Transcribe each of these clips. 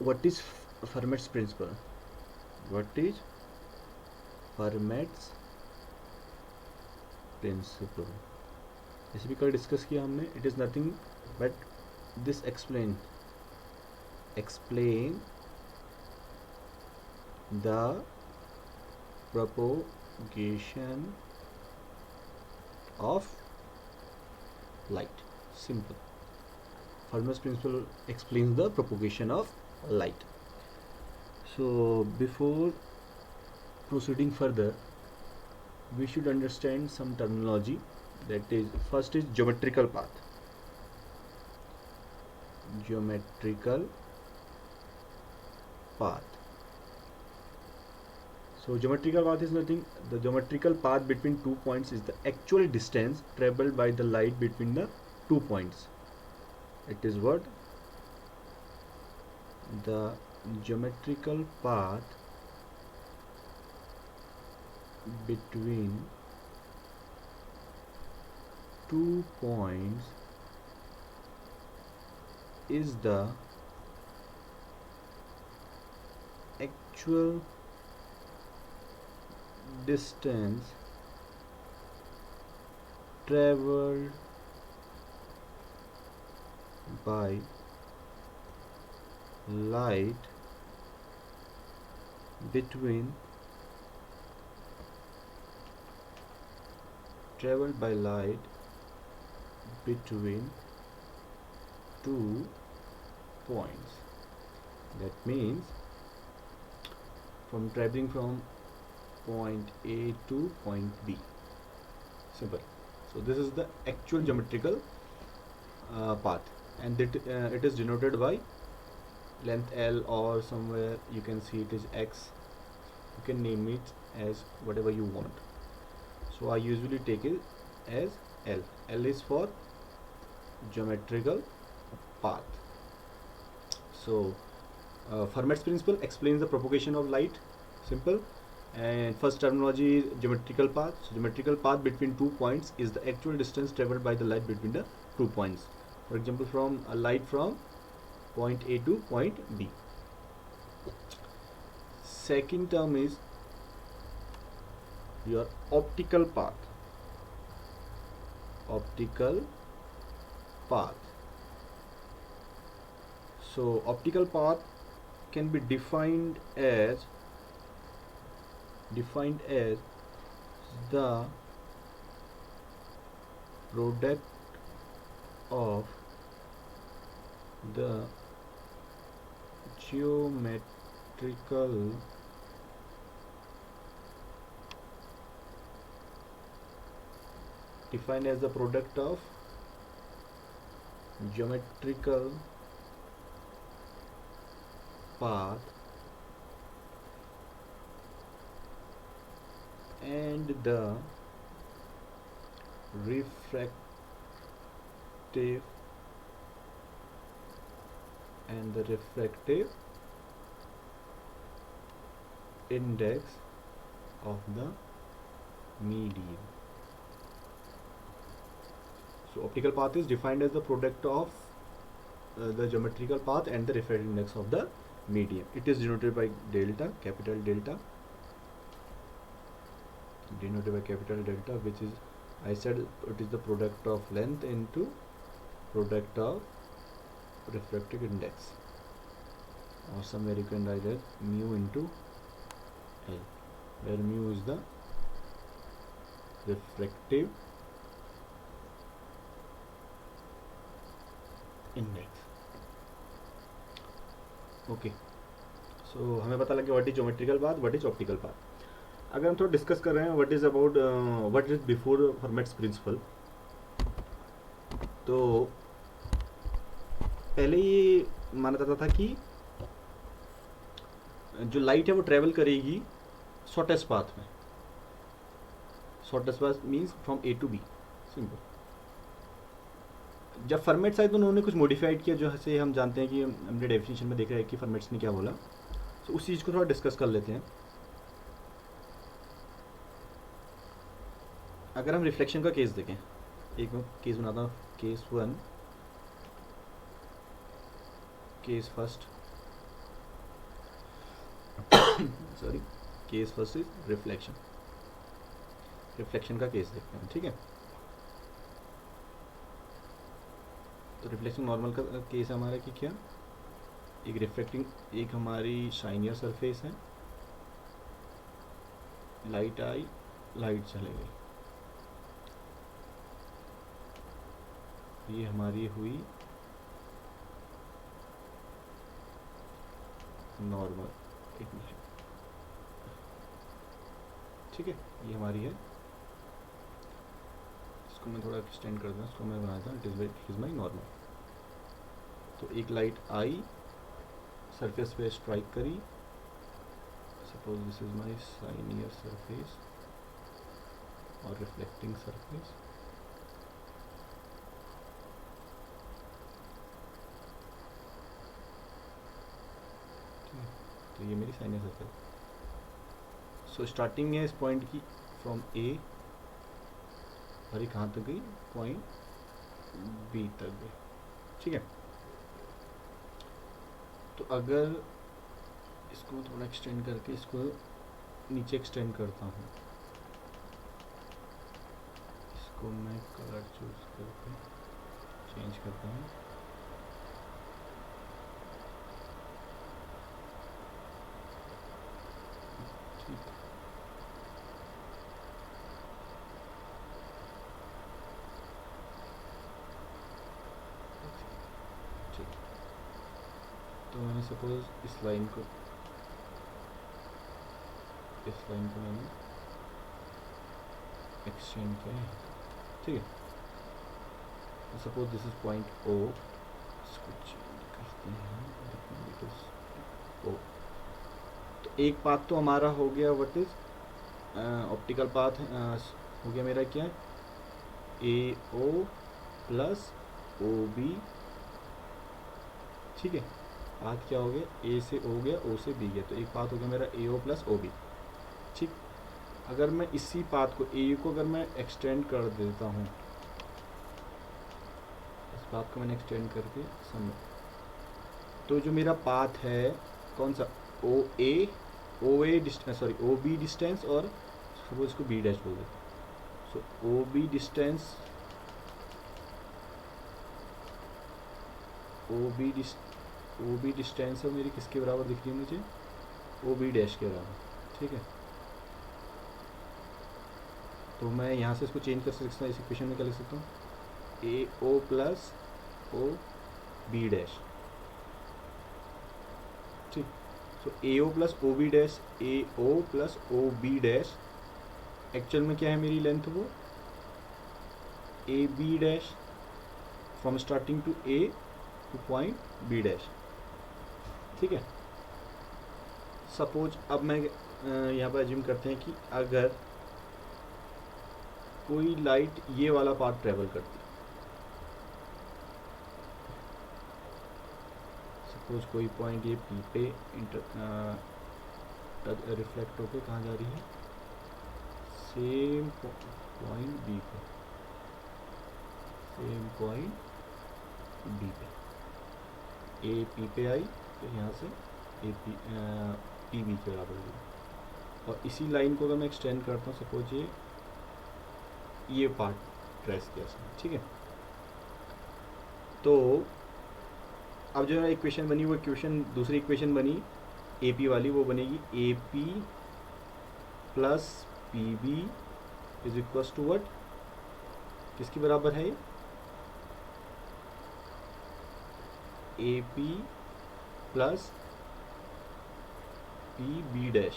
What is Fermat's principle? What is Fermat's principle? जैसे भी कल डिस्कस किया हमने, it is nothing but this explain the propagation of light. Simple. Fermat's principle explains the propagation of light. So before proceeding further, we should understand some terminology. That is, first is geometrical path. Geometrical path. So geometrical path is nothing. The geometrical path between 2 points is the actual distance traveled by the light between the 2 points. It is what? The geometrical path between 2 points is the actual distance traveled by light between 2 points. That means from traveling from point A to point B. Simple. So this is the actual geometrical path, and it is denoted by length L, or somewhere you can see it is X. You can name it as whatever you want. So I usually take it as L. L is for geometrical path. So Fermat's principle explains the propagation of light. Simple. And first terminology is geometrical path. So geometrical path between 2 points is the actual distance traveled by the light between the 2 points. For example, from a light from point A to point B. Second term is your optical path. Optical path. So optical path can be defined as the product of the geometrical defined as the product of geometrical path and the refractive index of the medium. So optical path is defined as the product of the geometrical path and the refractive index of the medium. It is denoted by delta, capital delta, which is, I said, it is the product of length into product of refractive index, or somewhere you can write it mu into L, where mu is the refractive index. Okay, so हमें पता लगे what is geometrical path, what is optical path. अगर हम थोड़ा discuss कर रहे हैं what is about what is before Fermat's principle, तो पहले ये माना जाता था कि जो लाइट है वो ट्रेवल करेगी शॉर्टेस्ट पाथ में. Shortest path means from A to B. Simple. जब फॉर्मेट्स आए तो उन्होंने कुछ मॉडिफाइड किया, जो से हम जानते हैं कि हमने डेफिनेशन में देख रहे हैं कि फॉर्मेट्स ने क्या बोला. तो उस चीज़ को थोड़ा डिस्कस कर लेते हैं. अगर हम रिफ्लेक्शन का केस देखें, एक मैं केस बनाता हूँ, case 1, case first. Sorry, case first is reflection. Reflection का केस देखते हैं, ठीक है। तो रिफ्लेक्शन नॉर्मल का केस हमारा कि क्या, एक रिफ्लेक्टिंग, एक हमारी शाइनियर सरफेस है, लाइट आई, लाइट चले गई, ये हमारी हुई नॉर्मल, एक मिनट, ठीक है, ये हमारी है। इसको मैं थोड़ा एक्सटेंड कर दूँ, इसको मैं बनाया था, इट इज़ माई नॉर्मल। तो एक लाइट आई, सरफेस पे स्ट्राइक करी, suppose this is my shinier surface और रिफ्लेक्टिंग सरफेस, तो ये मेरी शाइनियर सरफेस। सो स्टार्टिंग है इस पॉइंट की फ्रॉम ए, और ये कहाँ तक गई, पॉइंट बी तक गई, ठीक है। तो अगर इसको थोड़ा एक्सटेंड करके इसको नीचे एक्सटेंड करता हूँ, इसको मैं कलर चूज करके चेंज करता हूँ, ठीक है। ठीक, तो मैंने सपोज इस लाइन को मैंने एक्सटेंड किया है, ठीक है। Suppose this is point O, इसको चेंज करते हैं ओ। तो एक पाथ तो हमारा हो गया, व्हाट इज ऑप्टिकल पाथ हो गया मेरा, क्या ए ओ प्लस ओ बी, ठीक है। पाथ क्या हो गया, ए से ओ गया, ओ से बी गया, तो एक पाथ हो गया मेरा ए ओ प्लस ओ बी, ठीक। अगर मैं इसी पाथ को ए को अगर मैं एक्सटेंड कर देता हूँ, इस पाथ को मैंने एक्सटेंड करके समझ, तो जो मेरा पाथ है कौन सा, O A distance, sorry O B distance, और सपोज इसको बी डैश बोल देते हैं। So O B distance, O B distance है मेरी किसके बराबर दिख रही है मुझे, ओ बी डैश के बराबर, ठीक है। तो मैं यहाँ से इसको चेंज कर सकता हूँ, इस इक्वेशन में क्या लिख सकता हूँ, A O plus O B dash, ठीक। So A O plus O B dash, A O plus O B dash actual में क्या है मेरी लेंथ, वो A B dash from starting to A to point B dash, ठीक है। Suppose अब मैं यहाँ पर अज्यूम करते हैं कि अगर कोई लाइट ये वाला पार्ट ट्रेवल करती है, सपोज कोई पॉइंट ये पी पे रिफ्लेक्ट होकर कहाँ जा रही है, सेम पॉइंट बी पे, सेम पॉइंट बी पे, ए पी पे आई, तो यहाँ से ए पी बी के बराबर होगी। और इसी लाइन को अगर मैं एक्सटेंड करता हूँ, सपोज ये पार्ट ट्रेस किया, ठीक है। तो अब जो है इक्वेशन बनी, वो इक्वेशन दूसरी इक्वेशन बनी ए पी वाली, वो बनेगी A P plus P B is equals to what, किसके बराबर है, A P plus P B dash,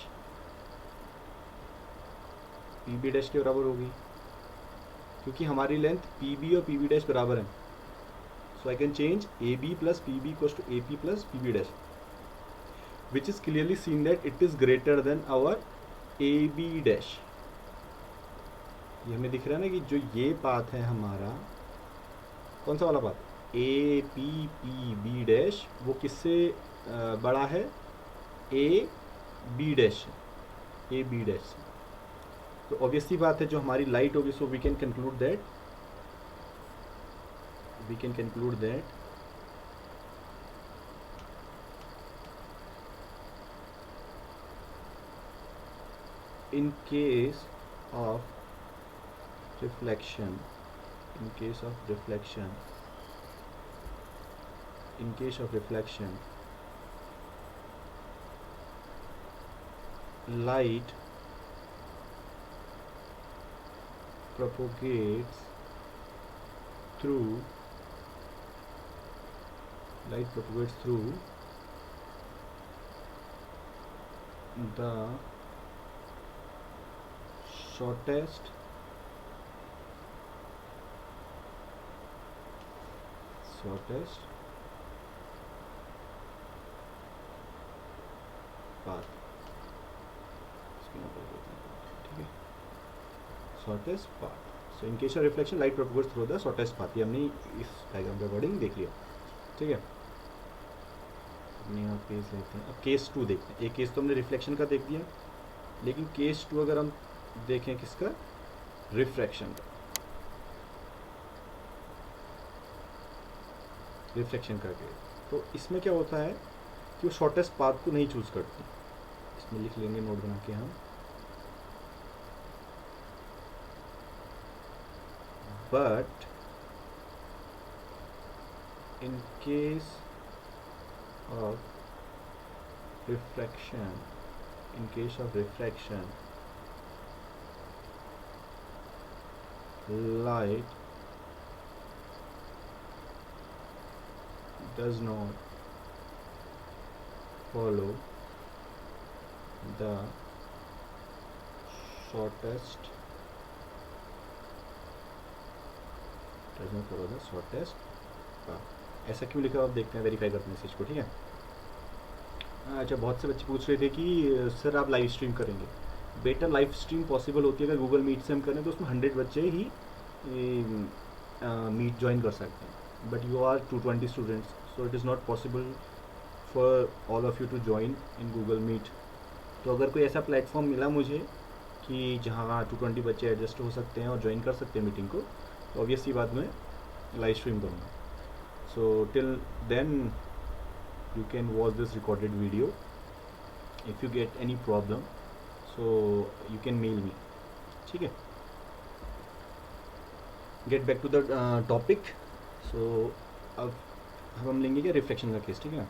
P B dash के बराबर होगी, क्योंकि हमारी लेंथ पी बी और पी बी डैश बराबर है। So I can change A B plus P B equals to A P plus P B dash, which is clearly seen that it is greater than our A B dash. ये हमें दिख रहा है ना कि जो ये पाथ है हमारा, कौन सा वाला path, A P P B dash, वो किससे बड़ा है, A B dash, A B dash. तो ऑब्वियसली बात है जो हमारी लाइट होगी, so we can conclude that in case of reflection, in case of reflection, in case of reflection, light propagates through the shortest path, ठीक है, shortest path. So in case of reflection, light propagates through the shortest path. ये हमने इस diagram के according देख लिया, ठीक है. अपने यहाँ पेज लेते हैं. अब केस 2 देखते हैं. एक केस तो हमने रिफ्लेक्शन का देख दिया, लेकिन केस 2 अगर हम देखें किसका, रिफ्रैक्शन का, रिफ्लेक्शन करके, तो इसमें क्या होता है कि वो शॉर्टेस्ट पाथ को नहीं चूज करती. इसमें लिख लेंगे नोट बना के हम, but in case of refraction, in case of refraction, light does not follow the shortest path. ऐसा क्यों लिखा, आप देखते हैं, वेरीफाई करते हैं इस चीज़ को, ठीक है. अच्छा, बहुत से बच्चे पूछ रहे थे कि सर आप लाइव स्ट्रीम करेंगे. बेटा, लाइव स्ट्रीम पॉसिबल होती है अगर गूगल मीट से हम करें तो उसमें 100 बच्चे ही मीट ज्वाइन कर सकते हैं. But you are 220 students, so it is not possible for all of you to join in Google Meet. तो अगर कोई ऐसा प्लेटफॉर्म मिला मुझे कि जहाँ 220 बच्चे एडजस्ट हो सकते हैं और ज्वाइन कर सकते हैं मीटिंग को, तो ऑब्वियसली बात में लाइव स्ट्रीम करूँगा. So till then you can watch this recorded video. If you get any problem, so you can mail me, ठीक है. Get back to the topic. So अब हम लेंगे क्या, रिफ्लेक्शन का केस, ठीक है.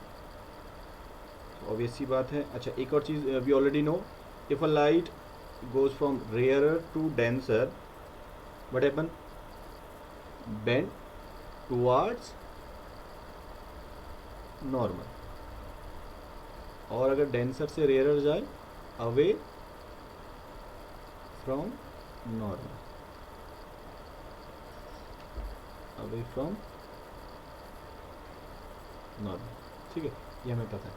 ऑब्वियस सी बात है. अच्छा, एक और चीज़ we already know, if a light goes from rarer to denser, what happen, bend towards normal. और अगर डेंसर से रेयर जाए, away from normal, away from normal, ठीक है. ये हमें पता है.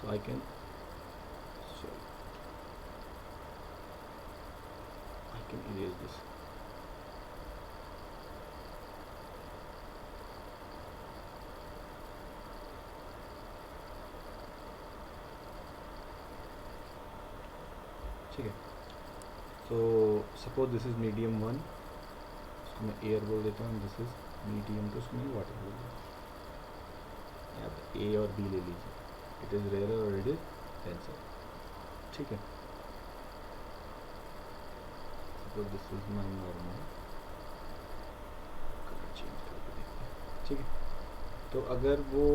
So I can erase this. ठीक है. तो सपोज दिस इज़ मीडियम 1, इसको मैं एयर बोल देता हूँ. दिस इज़ मीडियम 2, उसमें वाटर बोल देता हूँ. यहाँ पे ए और बी ले लीजिए. इट इज़ रेयर और इट इज़ डेंसर, ठीक है. Suppose this is my normal, change करके देखते हैं, ठीक है. तो अगर वो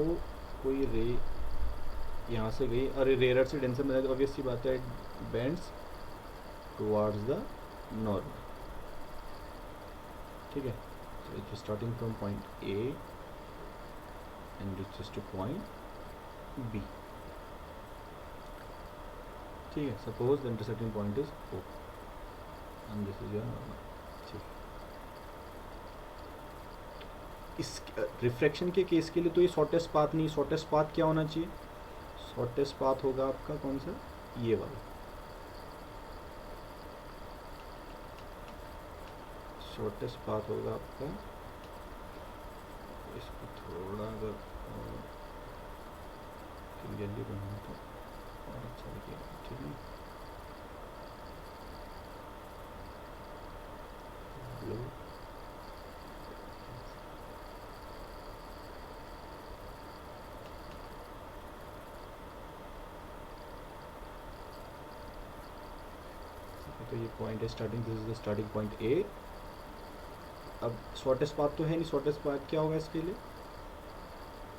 कोई रे यहाँ से गई और रेयर से डेंसर में, तो ऑब्वियस सी बात है, बेंड्स towards the normal, ठीक है. So it is starting from point A and reaches to point B, ठीक है. Suppose the intersecting point is O and this is your normal, ठीक. इस रिफ्रैक्शन के केस के लिए तो ये शॉर्टेस्ट पाथ नहीं. शॉर्टेस्ट पाथ क्या होना चाहिए, शॉर्टेस्ट पाथ होगा आपका कौन सा, ये वाला. शॉर्टेस्ट पाथ होगा आपका, इसको थोड़ा अगर क्लियरली बनाना तो और अच्छा लगेगा, ठीक है. ब्लू, तो ये पॉइंट है starting, this is the starting point A. अब शॉर्टेस्ट पाथ तो है नहीं, शॉर्टेस्ट पाथ क्या होगा इसके लिए,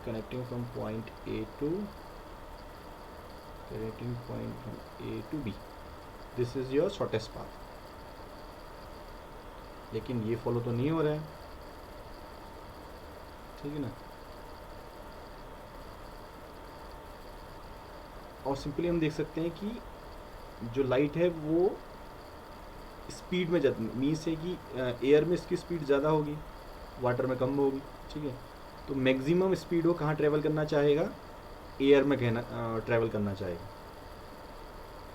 connecting from point A to connecting point from A to B, this is your shortest path. लेकिन ये फॉलो तो नहीं हो रहा है, ठीक है ना। और सिंपली हम देख सकते हैं कि जो लाइट है वो स्पीड में जाती, मीन्स है कि एयर में इसकी स्पीड ज़्यादा होगी, वाटर में कम होगी, ठीक है। तो मैक्सिमम स्पीड वो कहाँ ट्रैवल करना चाहेगा, एयर में कहना ट्रैवल करना चाहेगा,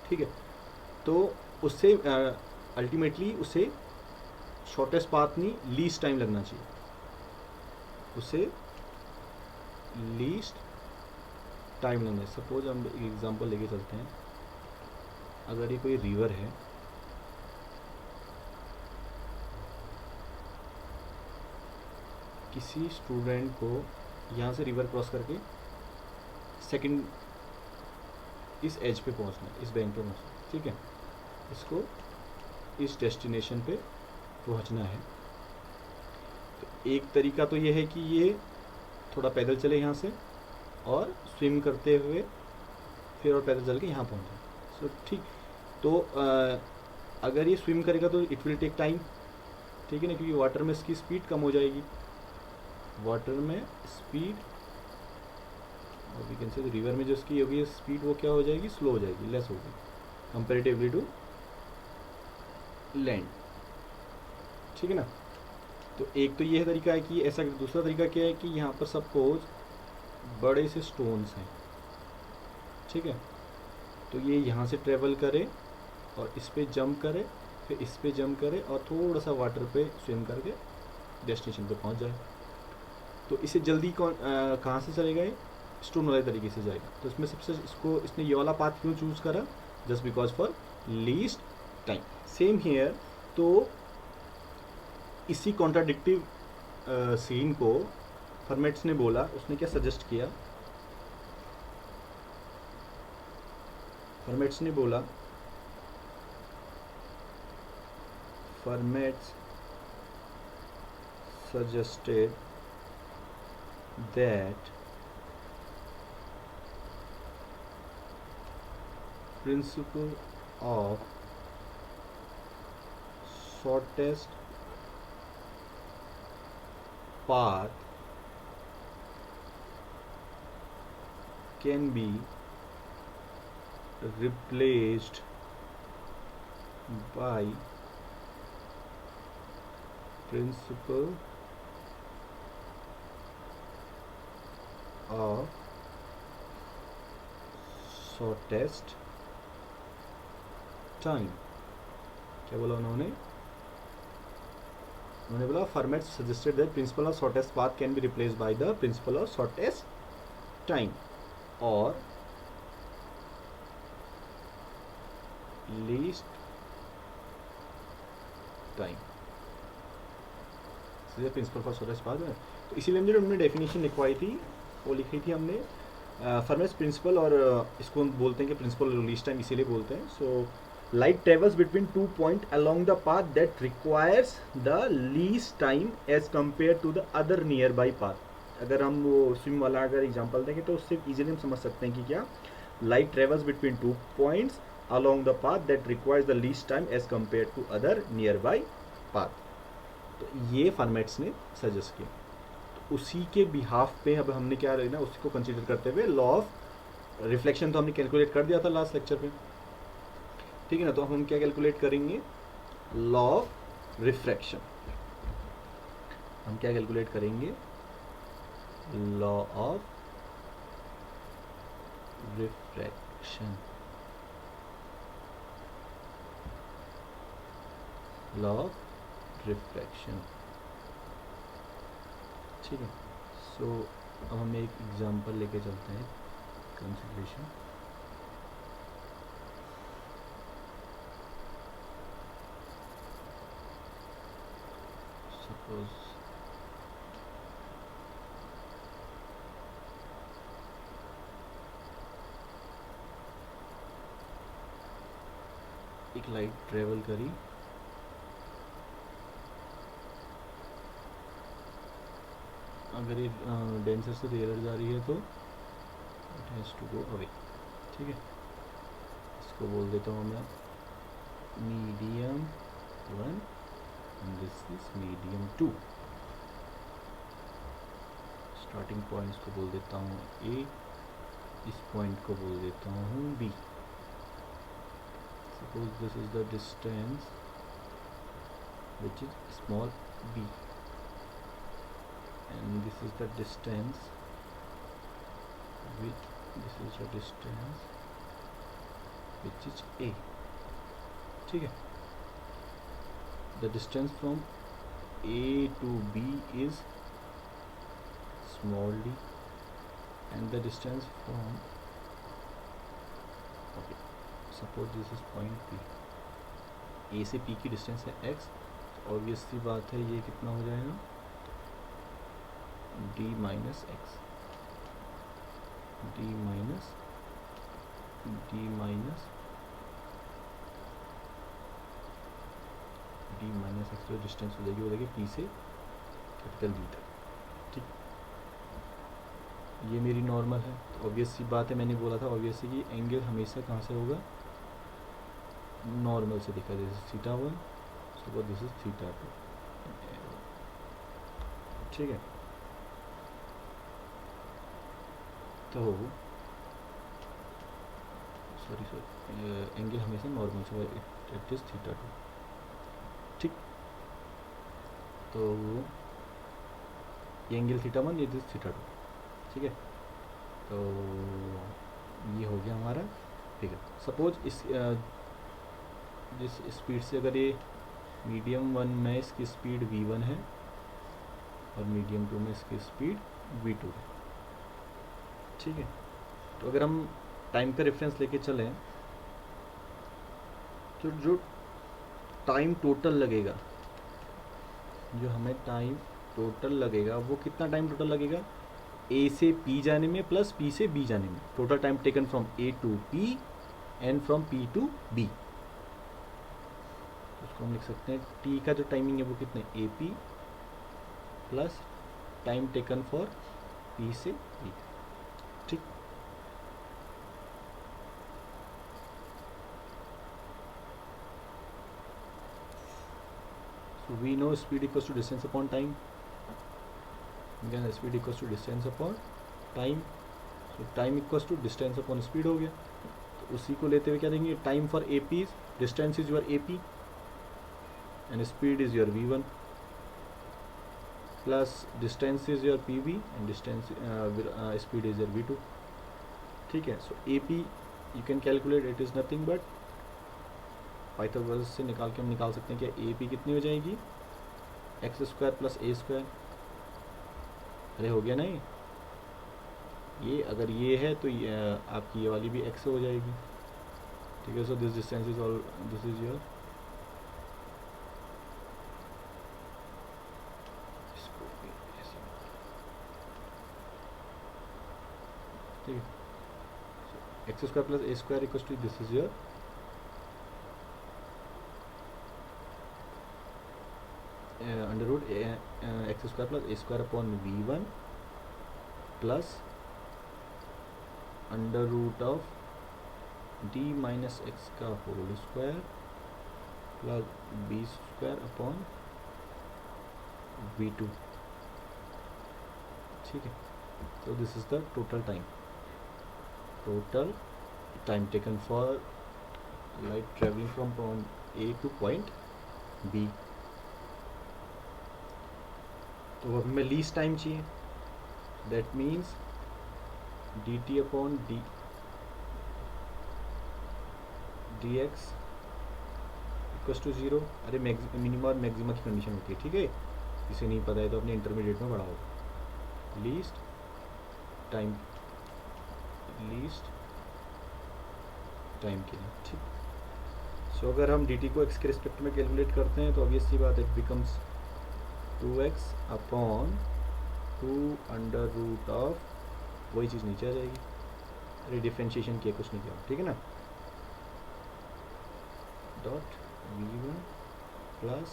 ठीक है। तो उससे अल्टीमेटली उसे शॉर्टेस्ट पाथ नहीं, लीस्ट टाइम लगना चाहिए, उसे लीस्ट टाइम लगना है। सपोज हम एक एग्जांपल लेके चलते हैं, अगर ये कोई रिवर है, किसी स्टूडेंट को यहाँ से रिवर क्रॉस करके सेकंड इस एज पे पहुँचना है, इस बैंक पे पहुँचना है, ठीक है। इसको इस डेस्टिनेशन पे पहुँचना है। तो एक तरीका तो ये है कि ये थोड़ा पैदल चले यहाँ से और स्विम करते हुए फिर और पैदल चल के यहाँ पहुँचे, सो ठीक। तो अगर ये स्विम करेगा तो इट विल टेक टाइम, ठीक है ना, क्योंकि वाटर में इसकी स्पीड कम हो जाएगी, वाटर में स्पीड, और वी कैन से रिवर में जो इसकी होगी स्पीड वो क्या हो जाएगी, स्लो हो जाएगी, लेस होगी कंपेरेटिवली टू लैंड, ठीक है ना। तो एक तो ये तरीका है कि ऐसा, दूसरा तरीका क्या है कि यहाँ पर सपोज बड़े से स्टोन्स हैं, ठीक है। तो ये यहाँ से ट्रेवल करे और इस पे जंप करे, फिर इस पे जंप करे और थोड़ा सा वाटर पे स्विम करके डेस्टिनेशन पे पहुँच जाए। तो इसे जल्दी कहाँ से चलेगा, ये स्टोन वाले तरीके से जाएगा। तो इसमें सबसे इसने ये वाला पाथ क्यों चूज़ करा, just because for least time. Same here, तो इसी कॉन्ट्राडिक्टिव सीन को फर्मेट्स ने बोला, उसने क्या सजेस्ट किया, फर्मेट्स ने बोला, formats suggested that principle of shortest path can be replaced by principle of shortest time। क्या बोला उन्होंने बोला Fermat suggested that principle of shortest path can be replaced by the principle of shortest time और least time, principle for shortest path है। तो इसीलिए जो हमने डेफिनेशन लिखवाई थी वो लिखी थी हमने फर्मेट्स प्रिंसिपल, और इसको हम बोलते हैं कि प्रिंसिपल रिलीज टाइम इसीलिए बोलते हैं। So light travels between 2 point along the path that requires the least time as compare to the other nearby path. अगर हम वो स्विम वाला अगर एग्जाम्पल देखें तो उससे इजीली हम समझ सकते हैं कि क्या, light travels between 2 points along the path that requires the least time as compare to other nearby path. तो ये फॉर्मेट्स ने सजेस्ट किया। तो उसी के बिहाफ पे अब हमने क्या ना उसी को कंसीडर करते हुए लॉ ऑफ रिफ्लेक्शन तो हमने कैलकुलेट कर दिया था लास्ट लेक्चर पे, ठीक है ना। तो हम क्या कैलकुलेट करेंगे, लॉ ऑफ रिफ्रैक्शन। हम क्या कैलकुलेट करेंगे, law of refraction, law of refraction, ठीक है। सो अब हम एक एग्जांपल लेके चलते हैं, कंसीडरेशन। सपोज एक लाइट ट्रेवल करी, अगर ये डेंसर से रेयर जा रही है तो it has to go away. ठीक है, इसको बोल देता हूँ मैं medium 1 and this is medium 2। Starting point इसको बोल देता हूँ ए, इस पॉइंट को बोल देता हूँ B. Suppose this is the distance which is small b and this is the distance which is a। ठीक है, the distance from a to b is small d and the distance from, okay, suppose this is point p, a से p की distance है x, obvious सी बात है ये कितना हो जाएगा d minus x, d minus x जो डिस्टेंस हो जाएगी p से कैपिटल b तक। ठीक, ये मेरी नॉर्मल है, तो ऑब्वियस सी बात है, मैंने बोला था ऑब्वियस सी कि एंगल हमेशा कहाँ से होगा, नॉर्मल से दिखा, this is theta 1, so this is theta 2। ठीक है, तो सॉरी एंगल हमेशा नॉर्मल से, इट इज थीटा 2। ठीक, तो ये एंगल थीटा 1, ये दिस थीटा 2। ठीक है, तो ये हो गया हमारा फिगर। सपोज इस जिस स्पीड से, अगर ये मीडियम 1 में इसकी स्पीड v1 है और मीडियम 2 में इसकी स्पीड v2 है। ठीक है, तो अगर हम टाइम का रेफरेंस लेके चलें तो जो टाइम टोटल लगेगा, जो हमें टाइम टोटल लगेगा वो कितना टाइम टोटल लगेगा, ए से पी जाने में प्लस पी से बी जाने में, total time taken from A to P and from P to B. उसको हम लिख सकते हैं टी का जो टाइमिंग है वो कितने, ए P plus time taken for P से बी। ठीक, so we know speed equals to distance upon time, again speed equals to distance upon time, so time equals to distance upon speed हो गया। तो उसी को लेते हुए क्या देंगे, time for AP is distance is your AP and speed is your v1 plus distance is your pv and distance speed is your v2। ठीक है, so AP you can calculate, it is nothing but Pythagoras से निकाल के हम निकाल सकते हैं कि AP कितनी हो जाएगी, x square plus a square. अरे हो गया ना ये अगर ये है तो ये आपकी ये वाली भी एक्स हो जाएगी। ठीक है, so this distance is all, this is your, ठीक है, x square plus a square equals to this is your under root x square plus a square upon v1 plus under root of d minus x का whole square plus b square upon v2। ठीक है, so this is the total time taken for light traveling from point A to point B। तो अब हमें least time चाहिए, that means dt upon dx equals to 0। अरे minimum और maximum की condition होती है। ठीक है, इसे नहीं पता है तो अपने इंटरमीडिएट में पढ़ा होगा, लीस्ट टाइम के लिए। ठीक, सो अगर हम dt को x के रिस्पेक्ट में कैलकुलेट करते हैं तो ऑब्वियस सी बात है, it becomes 2x upon 2 under root of, वही चीज़ नीचे आ जाएगी, अरे डिफ्रेंशिएशन किया कुछ नहीं किया। ठीक है ना, dot v1 plus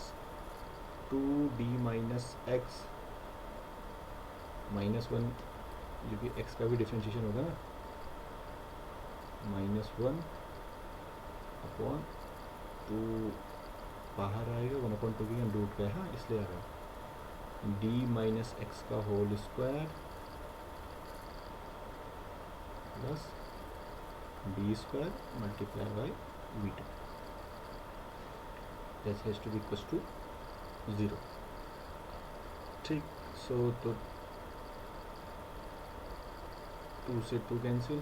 2d minus x -1, जो कि x का भी डिफ्रेंशिएशन होगा ना, -1 अपॉन 2, बाहर आएगा 1/2 की रूट का है, हाँ इसलिए आ रहा है, d माइनस एक्स का whole square plus b square multiply by v2, that has to be equals to 0। ठीक, सो तो 2 से 2 कैंसिल,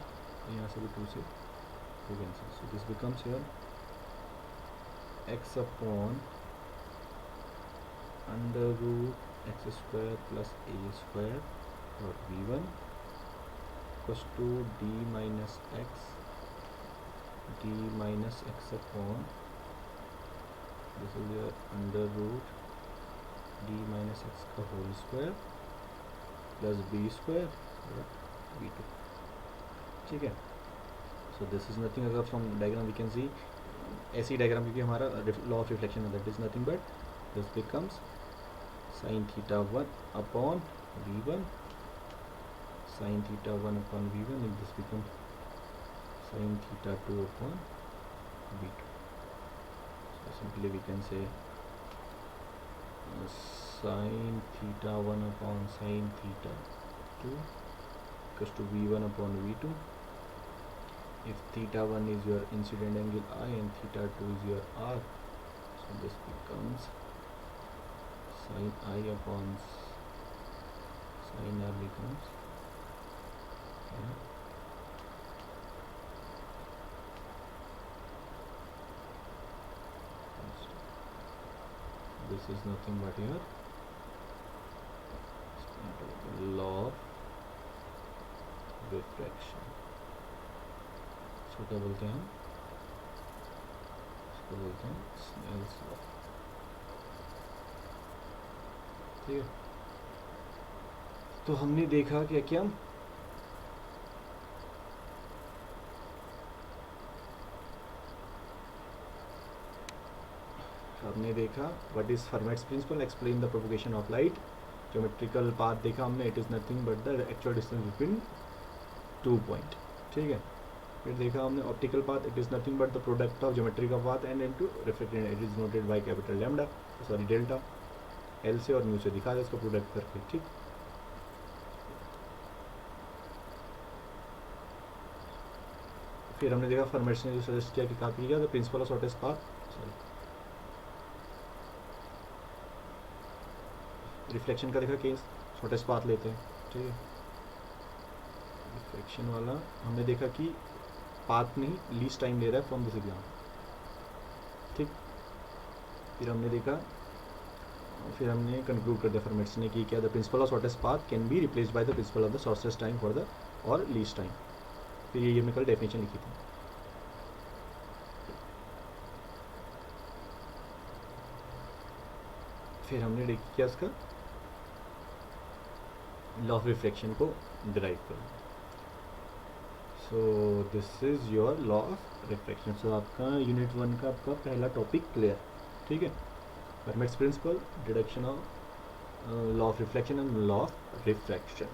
यहाँ से भी 2 से 2 cancel, so this becomes here x upon under root x square plus a square और v1 equals to d minus x upon this is your under root d minus x का whole square plus b square v2। ठीक है, so this is nothing, अगर from diagram we can see ऐसी diagram, क्योंकि हमारा law of reflection है, that is nothing but this becomes sin theta 1 upon v1, sin theta 1 upon v1, and this becomes sin theta 2 upon v2. So simply we can say sin theta 1 upon sin theta 2 equals to v1 upon v2. If theta 1 is your incident angle I and theta 2 is your R, so this becomes sin I upon sin R becomes this is nothing but your law of refraction। इसको क्या बोलते हैं हम, इसको बोलते हैं Snell's law. ठीक है, तो हमने देखा क्या हमने देखा what is Fermat's principle, explain the propagation of light, geometrical path देखा हमने, it is nothing but the actual distance between 2 point. ठीक है, फिर देखा हमने optical path, it is nothing but the product of geometrical path and into reflected, it is noted by capital lambda, sorry delta, L से और mu से दिखा दे इसको प्रोडक्ट करके। ठीक, फिर हमने देखा फर्मेट्स ने जो सजेस्ट किया कि काफ़ी किया the principle of shortest path, sorry reflection का देखा केस, शॉर्टेस्ट पाथ लेते हैं। ठीक है, रिफ्लेक्शन वाला हमने देखा कि पाथ नहीं लीस्ट टाइम ले रहा है फ्रॉम दिस एग्जाम। ठीक, फिर हमने कंक्लूड कर दिया फॉर्मेट्स ने कि क्या the principle of shortest path can be replaced by the principle of the shortest time for the और लीस्ट टाइम। फिर ये हमने कल डेफिनेशन लिखी थी। फिर हमने किया इसका लॉ ऑफ रिफ्लेक्शन को डिराइव कर। So this is your law of reflection. So आपका यूनिट 1 का आपका पहला टॉपिक क्लियर। ठीक है, Fermat's principle, deduction of law of reflection and law of refraction.